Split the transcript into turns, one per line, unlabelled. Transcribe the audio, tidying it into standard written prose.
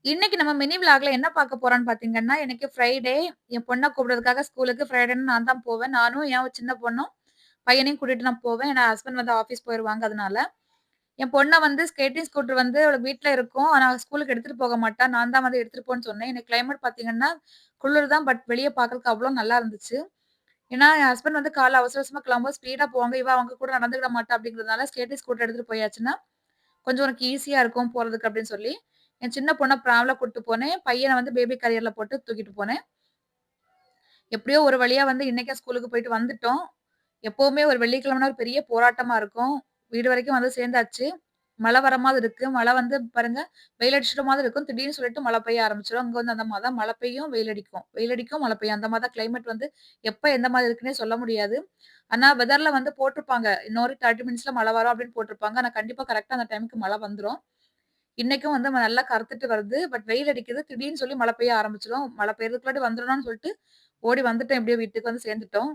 இன்னைக்கு நம்ம மினி விளாக்ல என்ன பார்க்க போறோம்ன்னு பார்த்தீங்கன்னா, இன்னைக்கு ஃப்ரைடே. என் பொண்ண கூப்பிடுறதுக்காக ஸ்கூலுக்கு ஃப்ரைடேன்னு நான் தான் போவேன். நானும் என் சின்ன பொண்ணும், பையனையும் கூட்டிட்டு நான் போவேன். ஏன்னா ஹஸ்பண்ட் வந்து ஆஃபீஸ் போயிருவாங்க அதனால. என் பொண்ண வந்து ஸ்கேட்டிங் ஸ்கூட்டர் வந்து அவள வீட்ல இருக்கும். ஆனா ஸ்கூலுக்கு எடுத்துட்டு போக மாட்டா. நான் தான் வந்து எடுத்துட்டு போன்னு சொன்னேன். இன்னைக்கு கிளைமேட் பார்த்தீங்கன்னா, குளிர் தான். பட் வெளிய பார்க்கறதுக்கு அவ்ளோ நல்லா இருந்துச்சு. ஏன்னா என் ஹஸ்பண்ட் வந்து காலைல அவசர அவசரமா கிளம்பும்போது ஸ்பீடா போவாங்க. இவ அவங்க கூட நடந்துக்கிட மாட்டா அப்படிங்கிறதுனால ஸ்கேட்டிங் ஸ்கூட்டர் எடுத்துட்டு போயாச்சுன்னா, கொஞ்சம் உனக்கு ஈஸியா இருக்கும் போறதுக்கு அப்படின்னு சொல்லி, என் சின்ன பொண்ண பிராம்ல கூட்டு போனேன். பையன வந்து பேபி கேரியர்ல போட்டு தூக்கிட்டு போனேன். எப்படியோ ஒரு வழியா வந்து இன்னைக்கே ஸ்கூலுக்கு போயிட்டு வந்துட்டோம். எப்பவுமே ஒரு வெள்ளிக்கிழமைனா ஒரு பெரிய போராட்டமா இருக்கும். வீடு வரைக்கும் வந்து சேர்ந்தாச்சு. மழை வர மாதிரி இருக்கு. மழை வந்து பாருங்க, வெயில் அடிச்சிட்ட மாதிரி இருக்கும். திடீர்னு சொல்லிட்டு மழை பெய்ய ஆரம்பிச்சுரும். அங்க வந்து அந்த மாரி தான் மழை பெய்யும், வெயில் அடிக்கும். வெயில் அடிக்கும், மழை பெய்யும். அந்த மாரி தான் கிளைமேட் வந்து எப்ப எந்த மாரி இருக்குன்னே சொல்ல முடியாது. ஆனா வெதர்ல வந்து போட்டிருப்பாங்க. இன்னொரு 30 மினிட்ஸ்ல மழை வரும் அப்படின்னு போட்டிருப்பாங்க. ஆனா கண்டிப்பா கரெக்ட்டா அந்த டைம்க்கு மழை வந்துரும். இன்னைக்கும் வந்து நல்லா கருத்துட்டு வருது. பட் வெயில் அடிக்குது. திடீர்னு சொல்லி மழை பெய்ய ஆரம்பிச்சுரும். மழை பெய்யறதுக்குள்ளாட்டி வந்துரணும்னு சொல்லிட்டு ஓடி வந்துட்டோம். எப்படியோ வீட்டுக்கு வந்து சேர்ந்துட்டோம்.